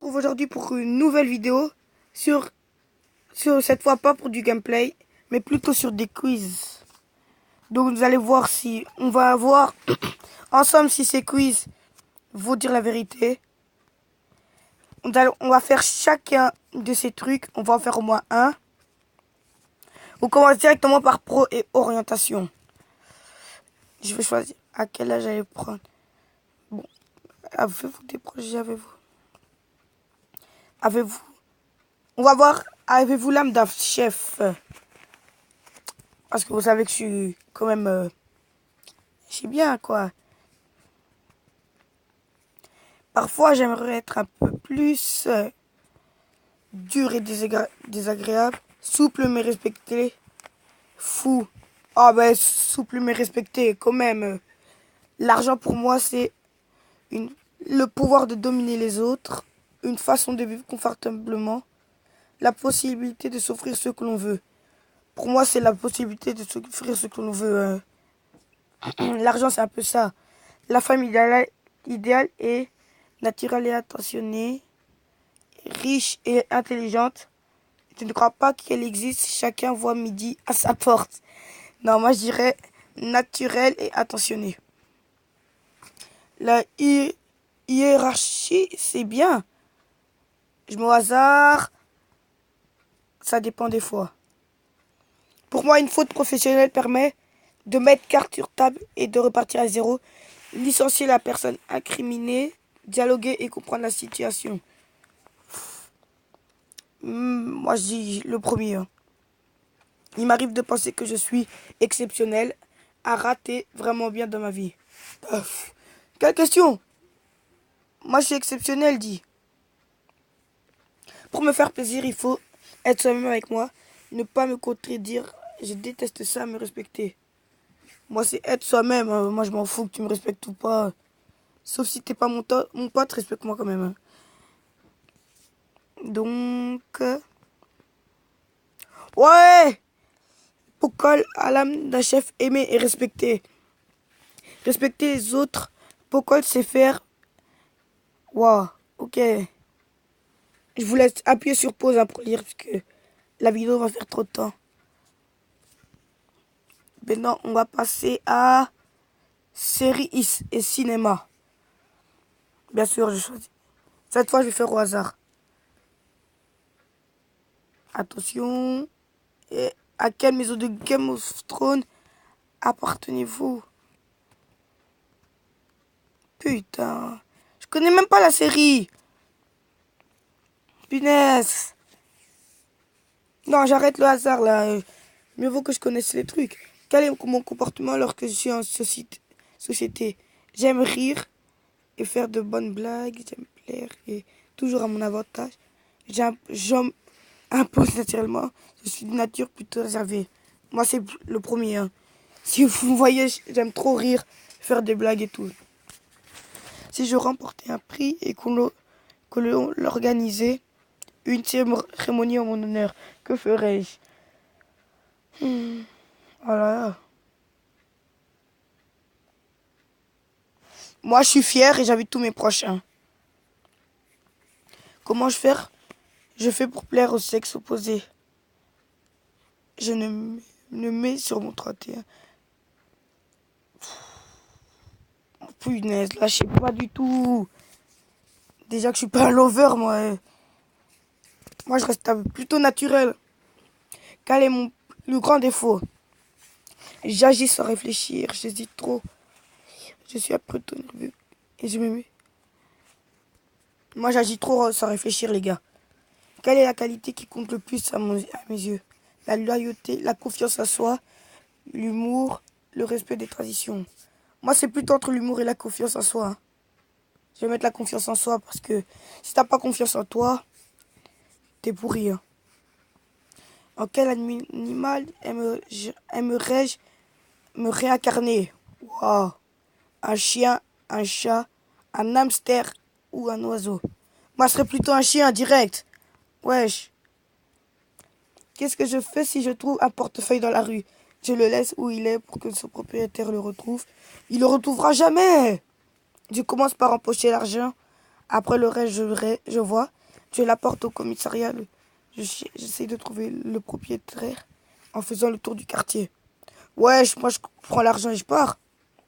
Retrouve aujourd'hui pour une nouvelle vidéo sur cette fois pas pour du gameplay mais plutôt sur des quiz. Donc vous allez voir si on va voir ensemble si ces quiz vont dire la vérité. On va faire chacun de ces trucs, on va en faire au moins un. On commence directement par pro et orientation. Je vais choisir à quel âge j'allais prendre. Bon, avez-vous des projets, avez-vous on va voir, avez-vous l'âme d'un chef? Parce que vous savez que je suis quand même... je sais bien, quoi. Parfois, j'aimerais être un peu plus dur et désagréable. Souple mais respecté. Fou. Ah ben, souple mais respecté, quand même. L'argent, pour moi, c'est le pouvoir de dominer les autres. Une façon de vivre confortablement. La possibilité de s'offrir ce que l'on veut. Pour moi, c'est la possibilité de s'offrir ce que l'on veut. L'argent, c'est un peu ça. La femme idéale est naturelle et attentionnée, riche et intelligente. Je ne crois pas qu'elle existe. Chacun voit midi à sa porte. Non, moi, je dirais naturelle et attentionnée. La hiérarchie, c'est bien. Je mets au hasard. Ça dépend des fois. Pour moi, une faute professionnelle permet de mettre carte sur table et de repartir à zéro. Licencier la personne incriminée, dialoguer et comprendre la situation. Moi, je dis le premier. Il m'arrive de penser que je suis exceptionnel, à rater vraiment bien dans ma vie. Quelle question? Moi, je suis exceptionnel, dit. Pour me faire plaisir, il faut être soi-même avec moi, ne pas me contredire. Je déteste ça, me respecter. Moi, c'est être soi-même. Moi, je m'en fous que tu me respectes ou pas. Sauf si t'es pas mon pote, respecte-moi quand même. Donc... ouais! Pocol à l'âme d'un chef aimé et respecté. Respecter les autres. Pocol sait faire. Waouh, ok. Je vous laisse appuyer sur pause pour lire parce que la vidéo va faire trop de temps. Maintenant, on va passer à séries et cinéma. Bien sûr, je choisis. Cette fois, je vais faire au hasard. Attention. Et à quelle maison de Game of Thrones appartenez-vous? Putain. Je connais même pas la série. Punaise. Non, j'arrête le hasard là. Mieux vaut que je connaisse les trucs. Quel est mon comportement lorsque je suis en société? J'aime rire et faire de bonnes blagues. J'aime plaire et toujours à mon avantage. J'impose naturellement. Je suis de nature plutôt réservée. Moi, c'est le premier. Hein. Si vous me voyez, j'aime trop rire, faire des blagues et tout. Si je remportais un prix et qu'on l'organisait, une cérémonie en mon honneur, que ferais-je? Oh là là. Moi, je suis fier et j'invite tous mes proches. Hein. Comment je fais pour plaire au sexe opposé. Je ne mets sur mon 31. Oh, punaise, là, je sais pas du tout. Déjà que je suis pas un lover, moi. Moi, je reste plutôt naturel. Quel est le grand défaut? J'agis sans réfléchir, j'hésite trop. Je suis un peu trop nerveux et je me mets. Moi, j'agis trop sans réfléchir, les gars. Quelle est la qualité qui compte le plus à mes yeux? La loyauté, la confiance en soi, l'humour, le respect des traditions. Moi, c'est plutôt entre l'humour et la confiance en soi. Hein. Je vais mettre la confiance en soi parce que si t'as pas confiance en toi, t'es pourri. Hein. En quel animal aimerais-je me réincarner? Wow. Un chien, un chat, un hamster ou un oiseau? Moi, je serais plutôt un chien direct. Wesh. Qu'est-ce que je fais si je trouve un portefeuille dans la rue? Je le laisse où il est pour que son propriétaire le retrouve. Il le retrouvera jamais. Je commence par empocher l'argent Après le reste, je vois. Je la porte au commissariat. J'essaie de trouver le propriétaire en faisant le tour du quartier. Ouais, moi je prends l'argent et je pars.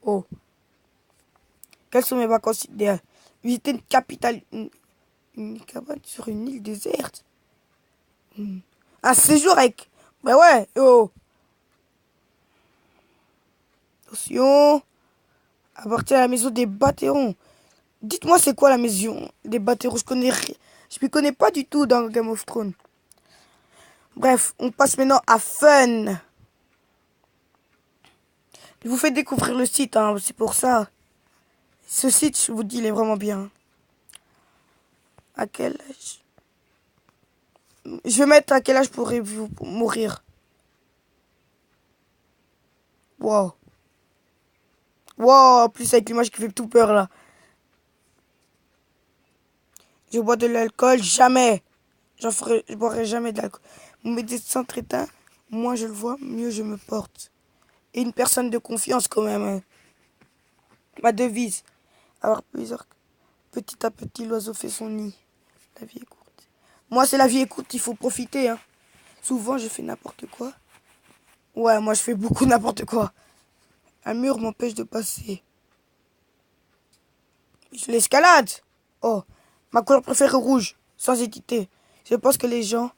Oh, quelles sont mes vacances idéales? Visiter une capitale, une cabane sur une île déserte. Un séjour avec... Bah ouais, oh. Attention. Appartient à la maison des Bâterons. Dites-moi c'est quoi la maison des Bâterons? Je m'y connais pas du tout dans Game of Thrones. Bref, on passe maintenant à Fun. Je vous fais découvrir le site, hein, c'est pour ça. Ce site, je vous dis, il est vraiment bien. À quel âge? Je vais mettre à quel âge pourrez-vous mourir? Wow. Wow, en plus avec l'image qui fait tout peur là. Je bois de l'alcool, jamais. Je boirai jamais de l'alcool. Mon médecin traitant, moins je le vois, mieux je me porte. Et une personne de confiance quand même, hein. Ma devise, avoir plusieurs. Petit à petit, l'oiseau fait son nid. La vie est courte. Moi, c'est la vie est courte, il faut profiter, hein. Souvent, je fais n'importe quoi. Ouais, moi, je fais beaucoup n'importe quoi. Un mur m'empêche de passer. Je l'escalade. Oh, ma couleur préférée rouge, sans hésiter. Je pense que les gens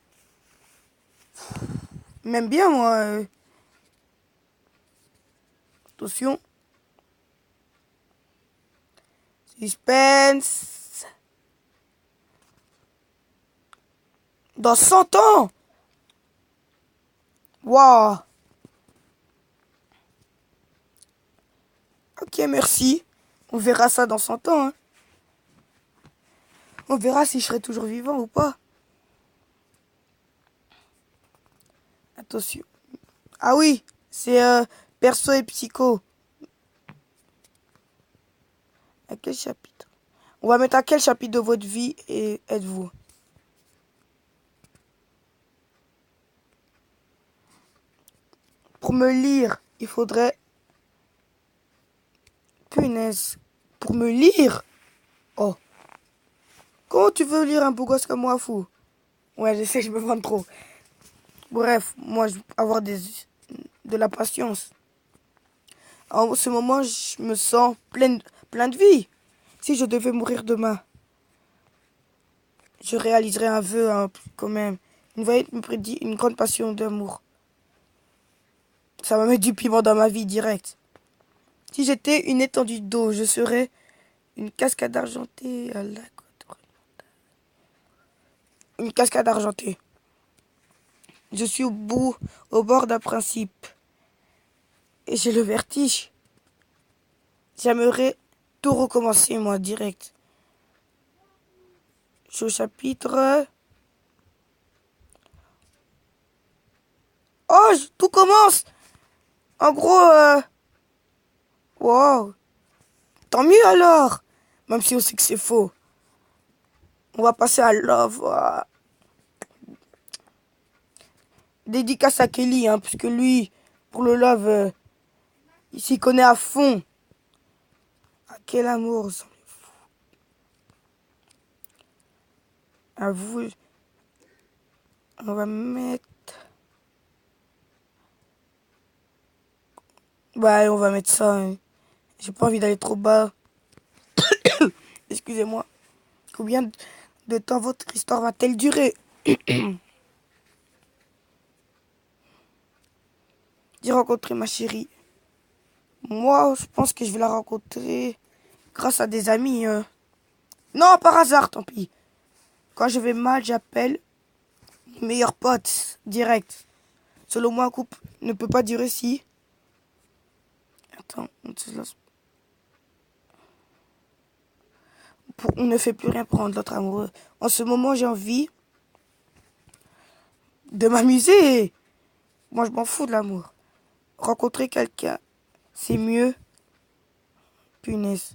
m'aiment bien, moi. Attention. Suspense. Dans 100 ans. Waouh. Ok, merci. On verra ça dans 100 ans, hein. On verra si je serai toujours vivant ou pas. Attention. Ah oui, c'est perso et psycho. À quel chapitre? On va mettre à quel chapitre de votre vie et êtes-vous? Pour me lire, il faudrait... Punaise. Pour me lire? Oh. Comment tu veux lire un beau gosse comme moi, fou? Ouais, je sais, je me vante trop. Bref, moi, je veux avoir de la patience. En ce moment, je me sens plein de vie. Si je devais mourir demain, je réaliserais un vœu, hein, quand même. Une voyante me prédit une grande passion d'amour. Ça va mettre du piment dans ma vie direct. Si j'étais une étendue d'eau, je serais une cascade argentée à la côte. Une cascade argentée. Je suis au bord d'un principe. Et j'ai le vertige. J'aimerais tout recommencer, moi, direct. Je suis au chapitre... Oh, tout commence. En gros, wow. Tant mieux alors. Même si on sait que c'est faux. On va passer à Love. Dédicace à Kelly, hein, parce que lui, pour le Love, il s'y connaît à fond. Ah, quel amour. À vous. On va mettre... Bah, on va mettre ça, hein. J'ai pas envie d'aller trop bas. Excusez-moi. Combien de temps votre histoire va-t-elle durer? J'ai rencontré ma chérie. Moi, je pense que je vais la rencontrer grâce à des amis. Non, par hasard, tant pis. Quand je vais mal, j'appelle mes meilleurs potes, direct. Selon moi, un couple ne peut pas durer si... Attends, on ne fait plus rien pour rendre l'autre amoureux. En ce moment, j'ai envie de m'amuser. Moi, je m'en fous de l'amour. Rencontrer quelqu'un, c'est mieux. Punaise.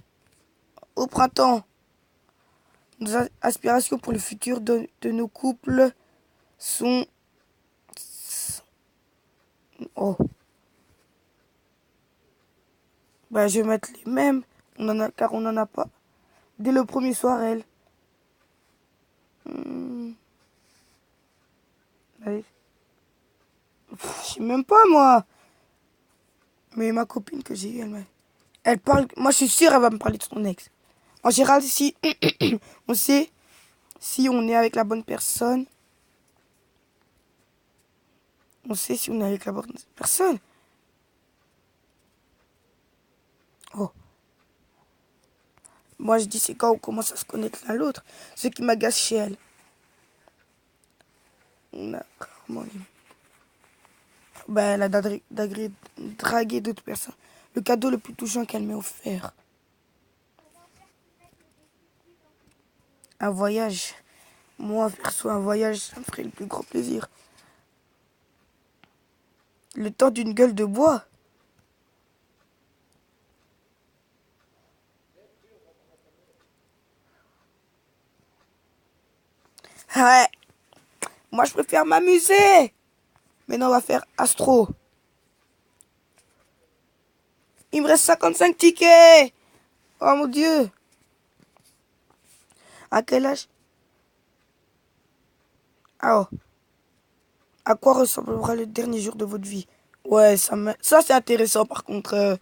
Au printemps, nos aspirations pour le futur de nos couples sont... Oh. Ben, je vais mettre les mêmes, car on n'en a pas. Dès le premier soir, elle. sais même pas, moi. Mais ma copine que j'ai eue, elle parle... Moi, je suis sûre, elle va me parler de son ex. En général, si on sait si on est avec la bonne personne, on sait si on est avec la bonne personne. Oh. Moi, je dis, c'est quand on commence à se connaître l'un l'autre. Ce qui m'agace chez elle. On a rarement les... Ben, elle a dragué d'autres personnes. Le cadeau le plus touchant qu'elle m'a offert. Un voyage. Moi, perso, un voyage, ça me ferait le plus grand plaisir. Le temps d'une gueule de bois. Ouais. Moi, je préfère m'amuser. Maintenant, on va faire Astro. Il me reste 55 tickets. Oh mon Dieu. À quel âge? Ah oh. À quoi ressemblera le dernier jour de votre vie? Ouais, ça c'est intéressant par contre.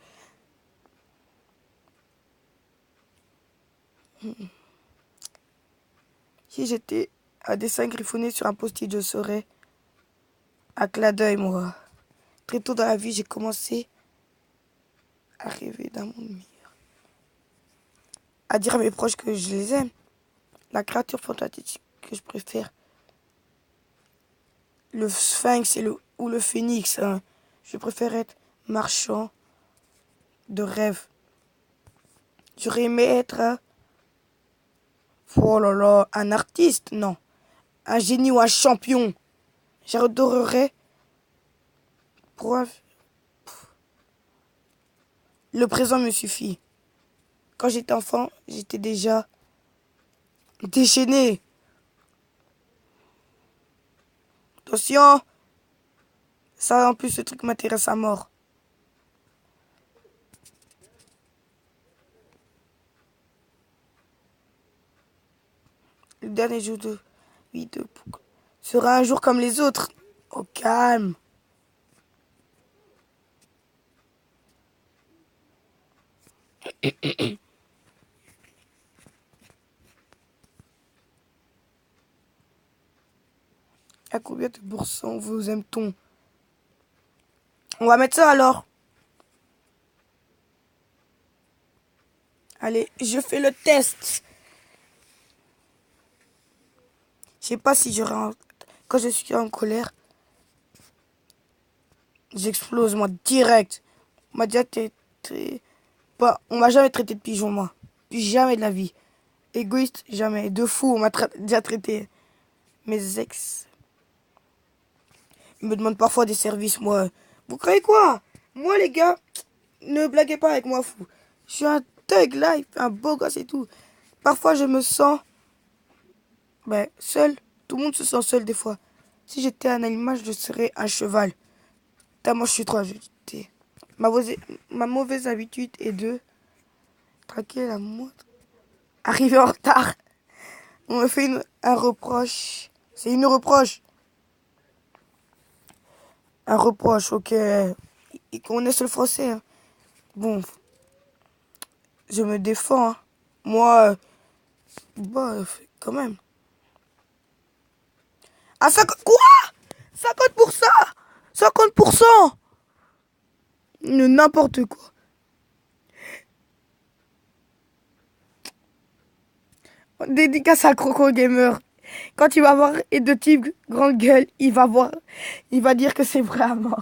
Si j'étais un dessin griffonné sur un post-it, je serais à clin d'œil, moi. Très tôt dans la vie, j'ai commencé à rêver d'un monde meilleur. À dire à mes proches que je les aime. La créature fantastique que je préfère. Le sphinx ou le phénix. Hein. Je préfère être marchand de rêve. J'aurais aimé être oh là là, un artiste, non. Un génie ou un champion. J'adorerais pour le présent me suffit. Quand j'étais enfant, j'étais déjà déchaîné. Attention, ça en plus ce truc m'intéresse à mort. Le dernier jour de vie de Pouc sera un jour comme les autres. Au calme. À combien de pourcents vous aime-t-on? On va mettre ça alors. Allez, je fais le test. Je sais pas si quand je suis en colère, j'explose moi direct. On m'a déjà on m'a jamais traité de pigeon moi. Jamais de la vie. Égoïste, jamais. De fou, on m'a déjà traité. Mes ex me demandent parfois des services, moi. Vous croyez quoi? Moi, les gars, ne blaguez pas avec moi, fou. Je suis un thug là, il fait un beau gosse et tout. Parfois, je me sens seul. Tout le monde se sent seul des fois. Si j'étais un animal, je serais un cheval. Moi, je suis trop agité. Ma mauvaise habitude est de traquer la montre. Arriver en retard. On me fait un reproche. C'est une reproche. Un reproche, ok. Ils connaissent le français. Hein. Bon, je me défends. Hein. Moi, quand même. À 50... Quoi? 50%? 50%? N'importe quoi. Dédicace à Croco Gamer. Quand il va voir Edotype grande gueule, il va dire que c'est vraiment.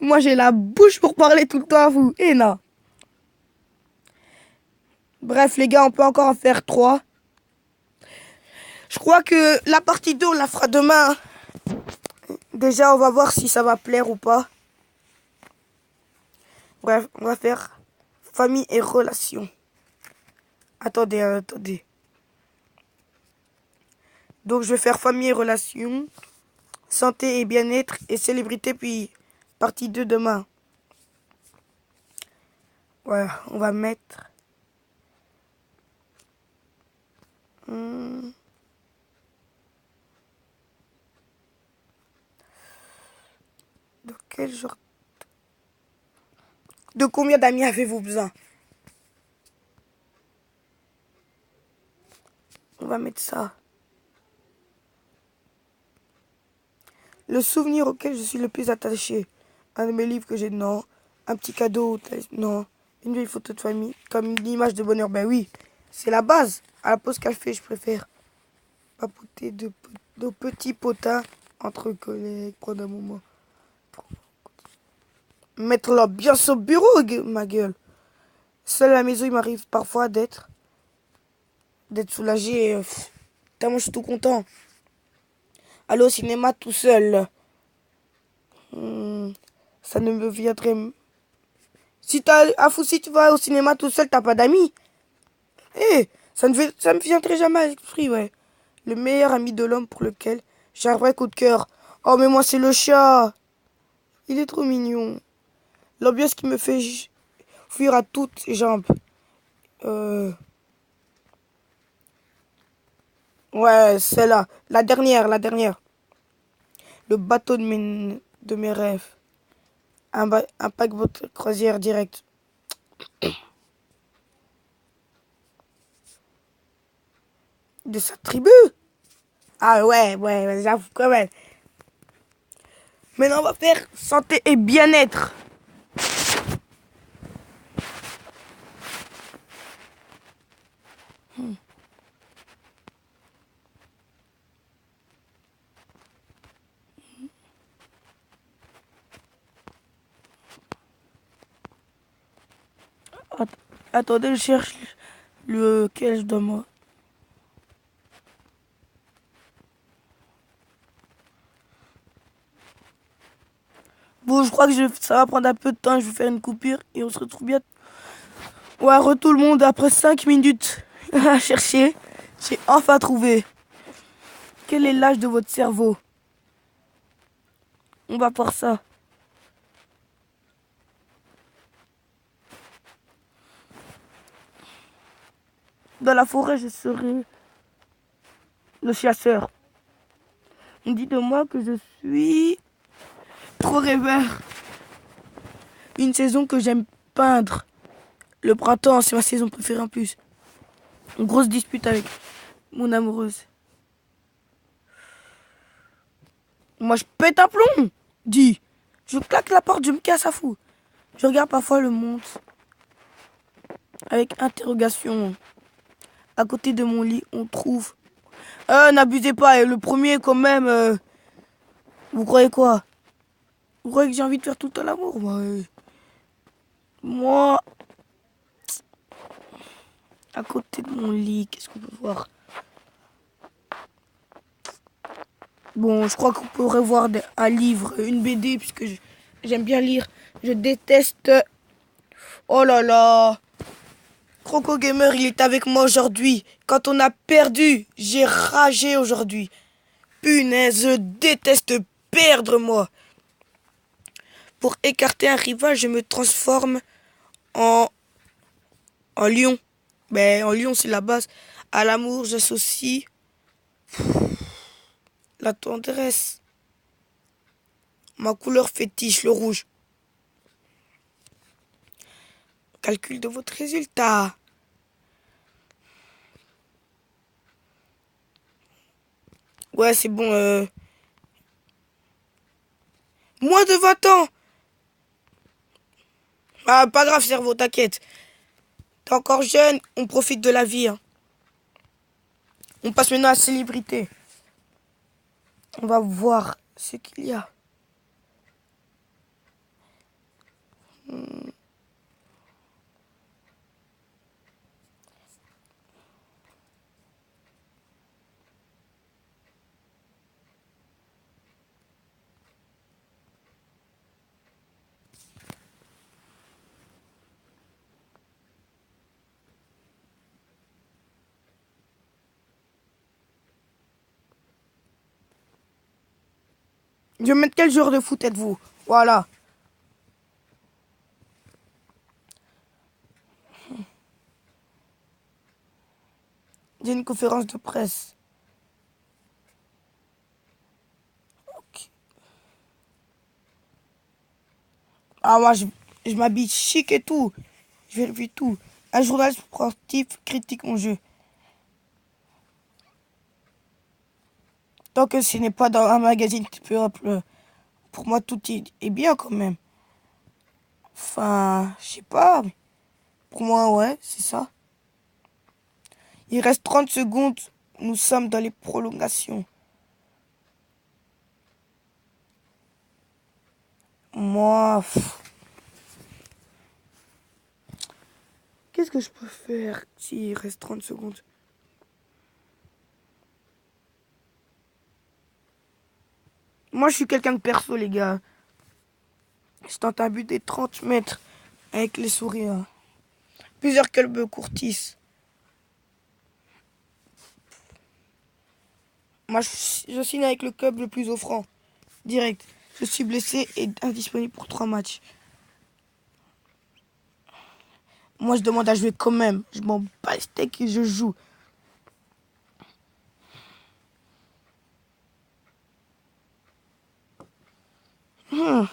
Moi, j'ai la bouche pour parler tout le temps à vous. Et non. Bref, les gars, on peut encore en faire 3. Je crois que la partie 2, on la fera demain. Déjà, on va voir si ça va plaire ou pas. Bref, on va faire famille et relations. Attendez. Donc, je vais faire famille et relations, santé et bien-être et célébrité, puis partie 2 demain. Voilà, on va mettre... Quel genre... De combien d'amis avez-vous besoin? On va mettre ça. Le souvenir auquel je suis le plus attaché. Un de mes livres que j'ai, non. Un petit cadeau, non. Une vieille photo de famille, comme une image de bonheur, ben oui. C'est la base. À la pause café, je préfère papoter de petits potins entre collègues, prendre un moment. Mettre l'ambiance au bureau, ma gueule. Seul à la maison, il m'arrive parfois d'être soulagé. Tellement je suis tout content. Aller au cinéma tout seul. Ça ne me viendrait... Si tu vas au cinéma tout seul, t'as pas d'amis. Eh, ça me viendrait jamais à l'esprit, ouais. Le meilleur ami de l'homme pour lequel j'ai un vrai coup de cœur. Oh, mais moi, c'est le chat. Il est trop mignon. L'ambiance qui me fait fuir à toutes ses jambes. Ouais, celle-là. La dernière. Le bateau de mes rêves. Un paquebot croisière direct. De sa tribu. Ah ouais, j'avoue quand même. Maintenant, on va faire santé et bien-être. Attendez, je cherche lequel je dois moi. Bon, je crois que ça va prendre un peu de temps. Je vais faire une coupure et on se retrouve bientôt. Ouais, tout le monde, après 5 minutes à chercher, j'ai enfin trouvé. Quel est l'âge de votre cerveau? On va voir ça. Dans la forêt, je serai le chasseur. On dit de moi que je suis trop rêveur. Une saison que j'aime peindre. Le printemps, c'est ma saison préférée en plus. Une grosse dispute avec mon amoureuse. Moi, je pète un plomb. Dis. Je claque la porte, je me casse à fou. Je regarde parfois le monde avec interrogation. À côté de mon lit, on trouve... n'abusez pas, le premier quand même... vous croyez quoi? Vous croyez que j'ai envie de faire tout le temps l'amour? Moi, à côté de mon lit, qu'est-ce qu'on peut voir? Bon, je crois qu'on pourrait voir un livre, une BD, puisque j'aime bien lire. Je déteste... Oh là là! Croco Gamer, il est avec moi aujourd'hui. Quand on a perdu, j'ai ragé aujourd'hui. Punaise, je déteste perdre, moi. Pour écarter un rival, je me transforme en, en lion. Ben, en lion, c'est la base. À l'amour, j'associe la tendresse. Ma couleur fétiche, le rouge. Calcul de votre résultat. Ouais, c'est bon. Moins de 20 ans. Ah, pas grave, cerveau, t'inquiète. T'es encore jeune, on profite de la vie. Hein. On passe maintenant à la célébrité. On va voir ce qu'il y a. Je vais mettre quel joueur de foot êtes-vous? Voilà. J'ai une conférence de presse. Ok. Ah, moi, je m'habille chic et tout. Je vérifie tout. Un journal sportif critique mon jeu. Tant que ce n'est pas dans un magazine type Europe, pour moi, tout est bien quand même. Enfin, je sais pas. Mais pour moi, ouais, c'est ça. Il reste 30 secondes. Nous sommes dans les prolongations. Moi, qu'est-ce que je peux faire s'il reste 30 secondes? Moi, je suis quelqu'un de perso, les gars. Je tente un but des 30 mètres avec les sourires. Plusieurs clubs me courtisent. Moi, je signe avec le club le plus offrant. Direct. Je suis blessé et indisponible pour 3 matchs. Moi, je demande à jouer quand même. Je m'en bats les steaks et je joue. Hmm.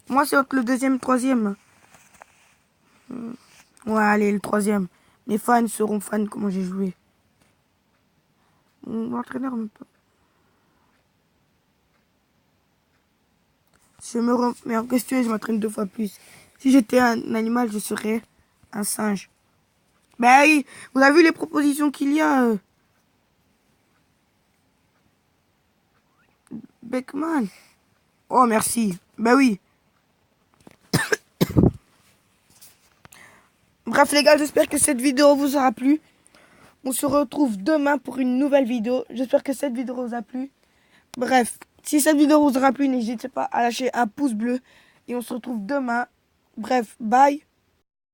Moi, c'est entre le deuxième et le troisième. Ouais, allez, le troisième. Mes fans seront fans de comment j'ai joué. L'entraîneur me peut. Je me remets en question et je m'entraîne 2 fois plus. Si j'étais un animal, je serais un singe. Ben oui, vous avez vu les propositions qu'il y a, Beckman. Oh, merci. Ben oui. Bref, les gars, j'espère que cette vidéo vous aura plu. On se retrouve demain pour une nouvelle vidéo. J'espère que cette vidéo vous a plu. Bref, si cette vidéo vous aura plu, n'hésitez pas à lâcher un pouce bleu. Et on se retrouve demain. Bref, bye.